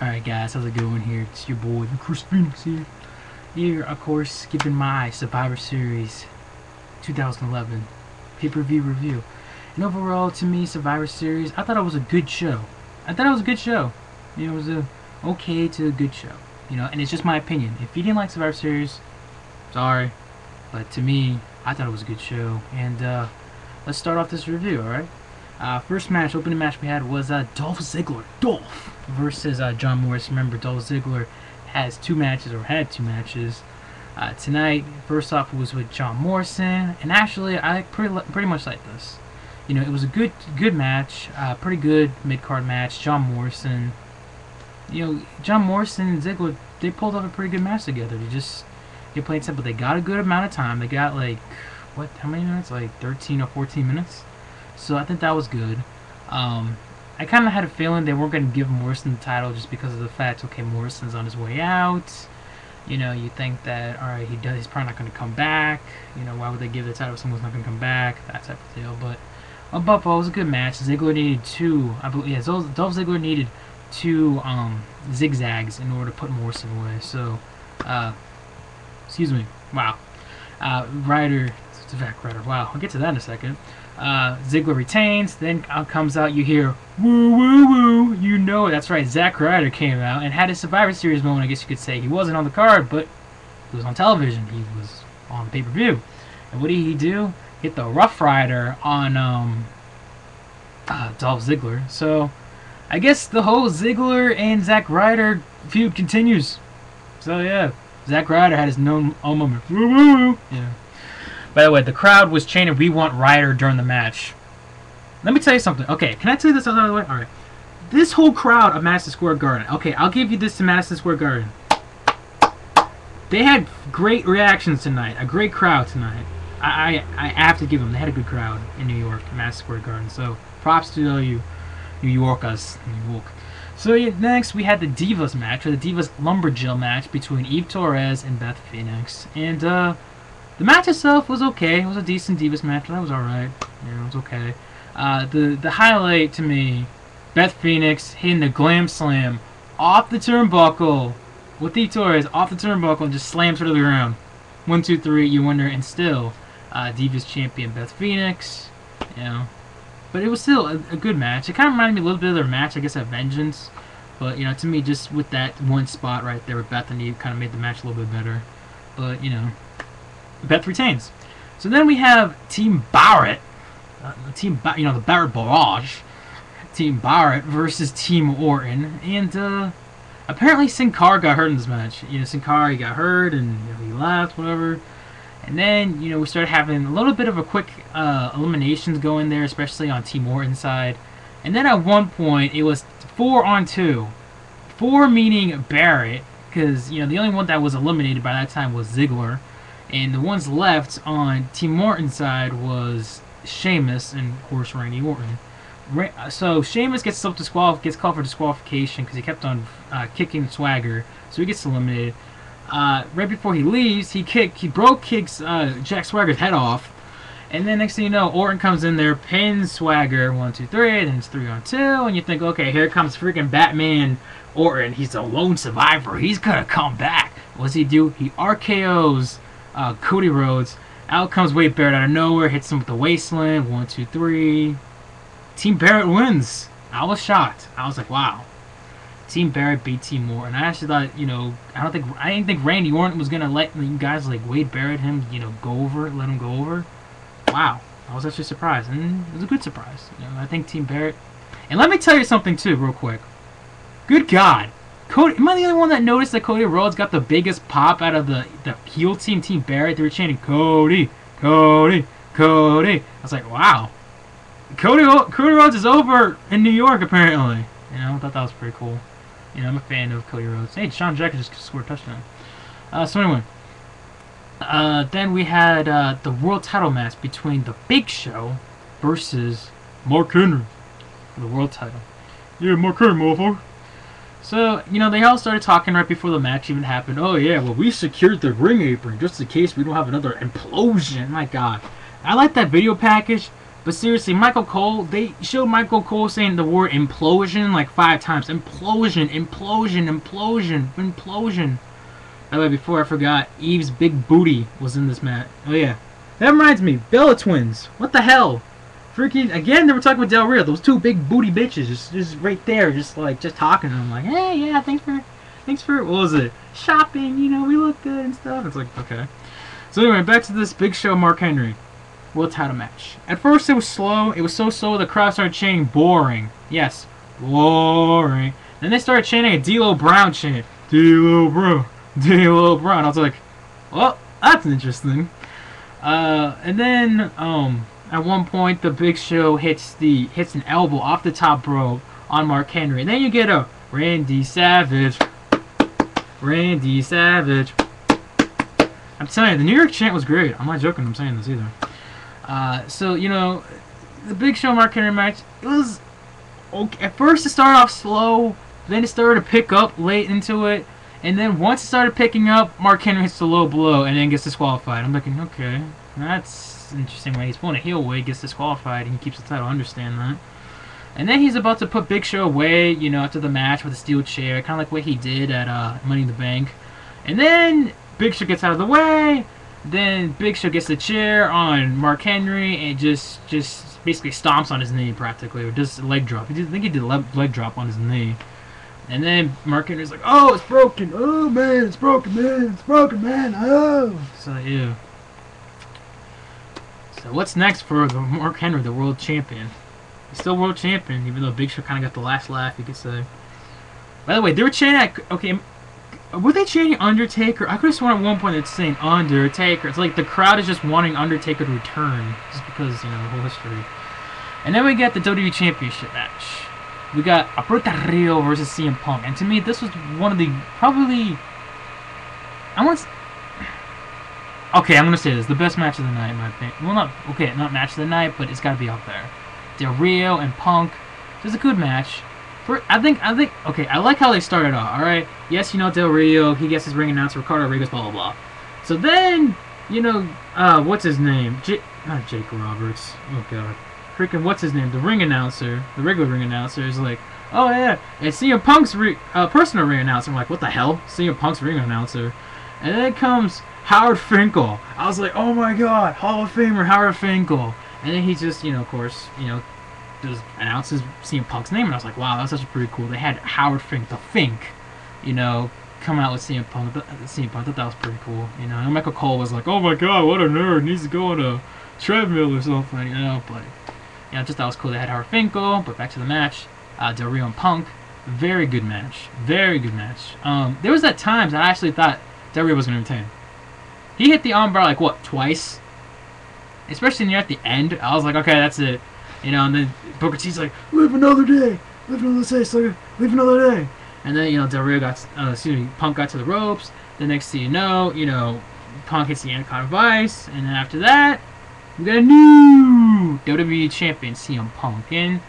Alright guys, how's it going here? It's your boy, TheChrisPhoenix here. Here, of course, keeping my Survivor Series 2011 pay-per-view review. And overall, to me, Survivor Series, I thought it was a good show. You know, it was a okay to a good show. You know, and it's just my opinion. If you didn't like Survivor Series, sorry. But to me, I thought it was a good show. And let's start off this review, alright? First match, opening match we had was Dolph Ziggler, versus John Morrison. Remember, Dolph Ziggler has two matches, or had two matches. Tonight, first off, was with John Morrison, and actually, I pretty much like this. You know, it was a good match, pretty good mid-card match. John Morrison, you know, John Morrison and Ziggler, they pulled off a pretty good match together. They played simple. They got a good amount of time. They got like, what? How many minutes? Like 13 or 14 minutes. So I think that was good. I kind of had a feeling they weren't going to give Morrison the title just because of the fact, okay, Morrison's on his way out. You know, you think that, alright, he's probably not going to come back. You know, why would they give the title if someone's not going to come back? That type of deal. But above all, it was a good match. Ziggler needed two, I believe, yeah, Dolph Ziggler needed two zigzags in order to put Morrison away. So, excuse me. Wow. Zack Ryder. Wow, I'll get to that in a second. Ziggler retains, then comes out, you hear woo woo woo, you know it, that's right, Zack Ryder came out and had his Survivor Series moment, I guess you could say. He wasn't on the card, but he was on television, he was on pay-per-view. And what did he do? Hit the Rough Rider on Dolph Ziggler. So I guess the whole Ziggler and Zack Ryder feud continues. So yeah, Zack Ryder had his own moment. Woo woo woo. Yeah. By the way, the crowd was chanting, "We want Ryder" during the match. Let me tell you something. Okay, can I tell you this another way? Alright. This whole crowd of Madison Square Garden. Okay, I'll give you this to Madison Square Garden. They had great reactions tonight. A great crowd tonight. I have to give them. They had a good crowd in New York, Madison Square Garden. So, props to you New Yorkers. New York. So, yeah, next we had the Divas match, or the Divas Lumberjill match between Eve Torres and Beth Phoenix. And, the match itself was okay. It was a decent Divas match. That was alright. Yeah, it was okay. The highlight to me, Beth Phoenix hitting the Glam Slam off the turnbuckle with Eve Torres off the turnbuckle and just slams her to the ground. 1, 2, 3, you wonder, and still Divas champion Beth Phoenix. You know, but it was still a good match. It kind of reminded me a little bit of their match, I guess, at Vengeance. But you know, to me, just with that one spot right there with Beth and Eve, kind of made the match a little bit better. But you know, Beth retains. So then we have Team Barrett, you know, the Barrett Barrage, Team Barrett versus Team Orton, and apparently Sin Cara got hurt in this match. You know, Sin Cara, he got hurt and you know, he left, whatever. And then you know we started having a little bit of a quick eliminations going there, especially on Team Orton's side. And then at one point it was 4-on-2, 4 meaning Barrett, because you know the only one that was eliminated by that time was Ziggler. And the ones left on Team Orton's side was Sheamus and, of course, Randy Orton. So Sheamus gets called for disqualification because he kept on kicking Swagger, so he gets eliminated. Right before he leaves, he kicks Jack Swagger's head off, and then next thing you know, Orton comes in there, pins Swagger 1, 2, 3, then it's 3-on-2, and you think, okay, here comes freaking Batman Orton. He's a lone survivor. He's gonna come back. What does he do? He RKO's Cody Rhodes. Out comes Wade Barrett out of nowhere, hits him with the Wasteland. 1, 2, 3. Team Barrett wins. I was shocked. I was like, wow. Team Barrett beat Team Orton. I actually thought, you know, I didn't think Randy Orton was gonna let you guys like Wade Barrett let him go over. Wow. I was actually surprised, and it was a good surprise. You know, I think Team Barrett. And let me tell you something too, real quick. Good God. Cody, am I the only one that noticed that Cody Rhodes got the biggest pop out of the heel team, Team Barrett? They were chanting, Cody, Cody, Cody. I was like, wow. Cody Rhodes is over in New York, apparently. You know, I thought that was pretty cool. You know, I'm a fan of Cody Rhodes. Hey, Sean Jackson just scored a touchdown. So anyway. Then we had the world title match between The Big Show versus Mark Henry for the world title. Yeah, Mark Henry, motherfucker. So, you know, they all started talking right before the match even happened. Oh, yeah, well, we secured the ring apron just in case we don't have another implosion. My God. I like that video package. But seriously, Michael Cole, they showed Michael Cole saying the word implosion like 5 times. Implosion, implosion, implosion, implosion. By the way, before I forgot, Eve's big booty was in this match. Oh yeah. That reminds me, Bella Twins. What the hell? Freaking, again, they were talking about Del Rio. Those 2 big booty bitches just right there, just talking to them like, hey, yeah, thanks for, what was it? Shopping, you know, we look good and stuff. It's like, okay. So anyway, back to this Big Show Mark Henry World Title match. At first it was slow. It was so slow the crowd started chanting boring. Yes, boring. Then they started chanting a D'Lo Brown chant. D'Lo Brown, D'Lo Brown. I was like, well, that's interesting. And then at one point the Big Show hits an elbow off the top rope on Mark Henry. And then you get a Randy Savage. Randy Savage. I'm telling you, the New York chant was great. I'm not joking, I'm saying this either. So, you know, the Big Show Mark Henry match, it was okay. At first it started off slow, then it started to pick up late into it, and then once it started picking up, Mark Henry hits the low blow and then gets disqualified. I'm thinking, okay, that's an interesting way. He's pulling a heel away, gets disqualified, and he keeps the title. I understand that. And then he's about to put Big Show away, you know, after the match with a steel chair, kind of like what he did at Money in the Bank. And then Big Show gets out of the way. Then Big Show gets the chair on Mark Henry and just basically stomps on his knee practically, or does a leg drop. I think he did a leg drop on his knee. And then Mark Henry's like, "Oh, it's broken. Oh man, it's broken, man. It's broken, man. Oh." So yeah. So what's next for the Mark Henry, the world champion? He's still world champion, even though Big Show kind of got the last laugh, you could say. By the way, they were chanting. Okay. Were they chanting Undertaker? I could have sworn at one point it's saying Undertaker. It's like the crowd is just wanting Undertaker to return, just because, you know, the whole history. And then we get the WWE Championship match. We got Alberto Del Rio versus CM Punk. And to me, this was one of the, probably, okay, I'm going to say this, the best match of the night, in my opinion. Well, not match of the night, but it's got to be up there. Del Rio and Punk. It was a good match. I think, okay, I like how they started off, alright? Yes, you know, Del Rio, he gets his ring announcer, Ricardo Rodriguez, blah, blah, blah. So then, you know, what's his name? Not Jake Roberts. Oh, God. Freaking, what's his name? The ring announcer, the regular ring announcer is like, oh, yeah, it's CM Punk's personal ring announcer. I'm like, what the hell? CM Punk's ring announcer. And then comes Howard Finkel. I was like, oh, my God, Hall of Famer Howard Finkel. And then he just, you know, of course, you know, just announces CM Punk's name, and I was like, wow, that's actually pretty cool. They had Howard Fink, the Fink, you know, come out with CM Punk. I thought that was pretty cool, you know. And Michael Cole was like, oh my God, what a nerd, needs to go on a treadmill or something, you know. But, you know, just that was cool. They had Howard Finkel, but back to the match. Del Rio and Punk, very good match. Very good match. There was that times I actually thought Del Rio was going to retain. He hit the armbar, like, what, twice? Especially near at the end. I was like, okay, that's it. You know, and then Booker T's like, live another day, live another day, sucker, live another day. And then, you know, Del Rio Punk got to the ropes. The next thing you know, Punk hits the Anaconda Vice, and then after that, we got a new WWE champion, CM Punk. And,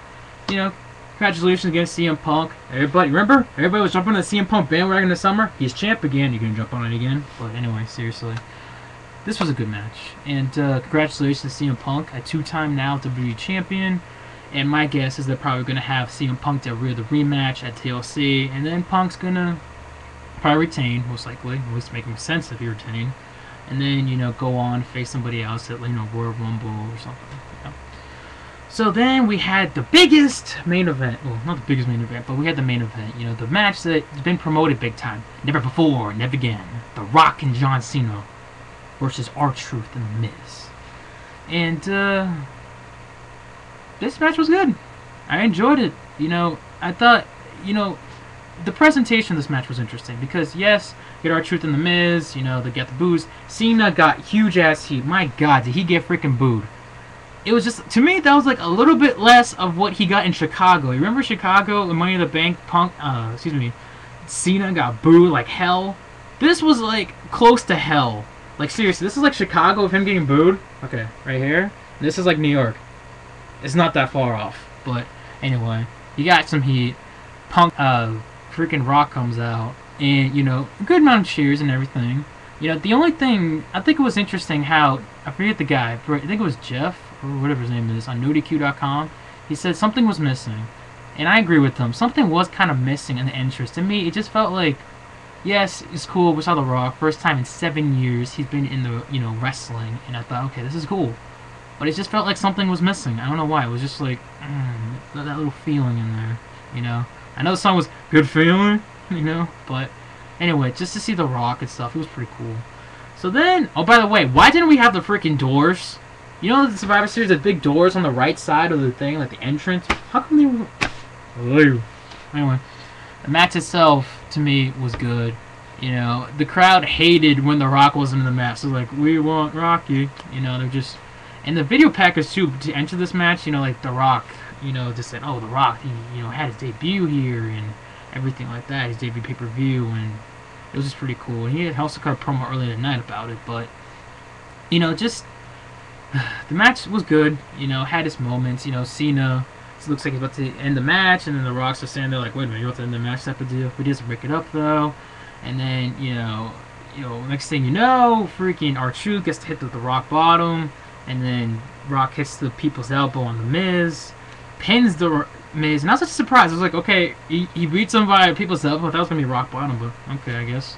you know, congratulations against CM Punk. Everybody was jumping on the CM Punk bandwagon this summer. He's champ again. You're gonna jump on it again. But anyway, seriously. This was a good match, and congratulations to CM Punk, a 2-time now WWE champion. And my guess is they're probably going to have CM Punk Del Rio the rematch at TLC, and then Punk's going to probably retain, most likely, at least making sense if he retained. And then, you know, go on, face somebody else at, you know, Royal Rumble or something. You know. So then we had the biggest main event, well, not the biggest main event, but we had the main event, you know, the match that's been promoted big time. Never before, never again. The Rock and John Cena versus R-Truth and The Miz. And, this match was good. I enjoyed it. You know, I thought, you know, the presentation of this match was interesting. Because, yes, you had R-Truth and The Miz, you know, they got the boos. Cena got huge-ass heat. My God, did he get freaking booed. It was just, to me, that was like a little bit less of what he got in Chicago. You remember Chicago, the Money in the Bank, Cena got booed like hell? This was, like, close to hell. Like, seriously, this is like Chicago with him getting booed. Okay, right here. This is like New York. It's not that far off. But, anyway, you got some heat. Punk, freaking Rock comes out. And, you know, a good amount of cheers and everything. You know, the only thing, I think it was interesting how, I forget the guy, I think it was Jeff, or whatever his name is, on NoDQ.com. He said something was missing. And I agree with him. Something was kind of missing in the entrance. To me, it just felt like, yes, it's cool. We saw The Rock. First time in 7 years he's been in the, wrestling. And I thought, okay, this is cool. But it just felt like something was missing. I don't know why. It was just like, that little feeling in there, I know the song was Good Feeling, But anyway, just to see The Rock and stuff, it was pretty cool. So then, oh, by the way, why didn't we have the freaking doors? The Survivor Series, the big doors on the right side of the thing, like the entrance? How come they were... Anyway, the match itself, to me, was good. The crowd hated when The Rock wasn't in the match. So, like, we want Rocky. They're just... And the video package, too, to enter this match, like, The Rock, just said, oh, The Rock, he, had his debut here and everything like that, his debut pay-per-view, and it was just pretty cool. And he had also cut a promo earlier tonight about it, but, just... The match was good, had its moments, Cena... It looks like he's about to end the match, and then the Rock's just standing there like, wait a minute, you're about to end the match type of deal. We just break it up though, and then next thing you know, freaking R-Truth gets to hit the Rock bottom, and then Rock hits the People's Elbow on the Miz, pins the Miz, and I was such a surprise. I was like, okay, he beats him by People's Elbow. I thought that was gonna be Rock bottom, but okay, I guess.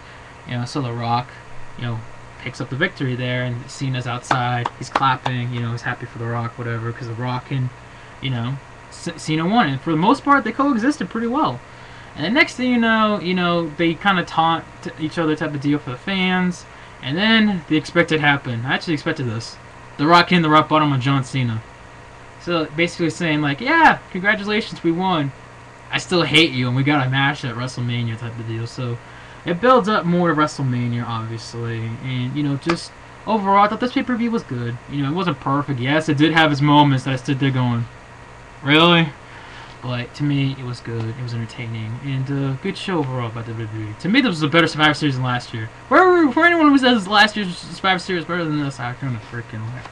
So the Rock, picks up the victory there, and Cena's outside. He's clapping, he's happy for the Rock, whatever, because the Rock can, Cena won, and for the most part, they coexisted pretty well. And the next thing you know, they kind of taunt each other type of deal for the fans, and then the expected happened. I actually expected this. The Rock hitting the Rock bottom on John Cena. So basically saying like, yeah, congratulations, we won. I still hate you, and we got a match at WrestleMania type of deal. So it builds up more to WrestleMania, obviously, and just overall, I thought this pay-per-view was good. It wasn't perfect. Yes, it did have its moments that I stood there going, really? But to me, it was good. It was entertaining. And good show overall by WWE. To me, this was a better Survivor Series than last year. For anyone who says last year's Survivor Series was better than this, I'm gonna freaking lie.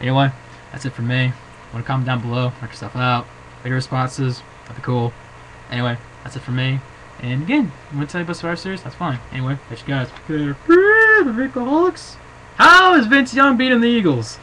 Anyway, that's it for me. Want to comment down below, check yourself out. Video responses, that'd be cool. Anyway, that's it for me. And again, you want to tell you about Survivor Series? That's fine. Anyway, catch you guys later. The Ricoholics. How is Vince Young beating the Eagles?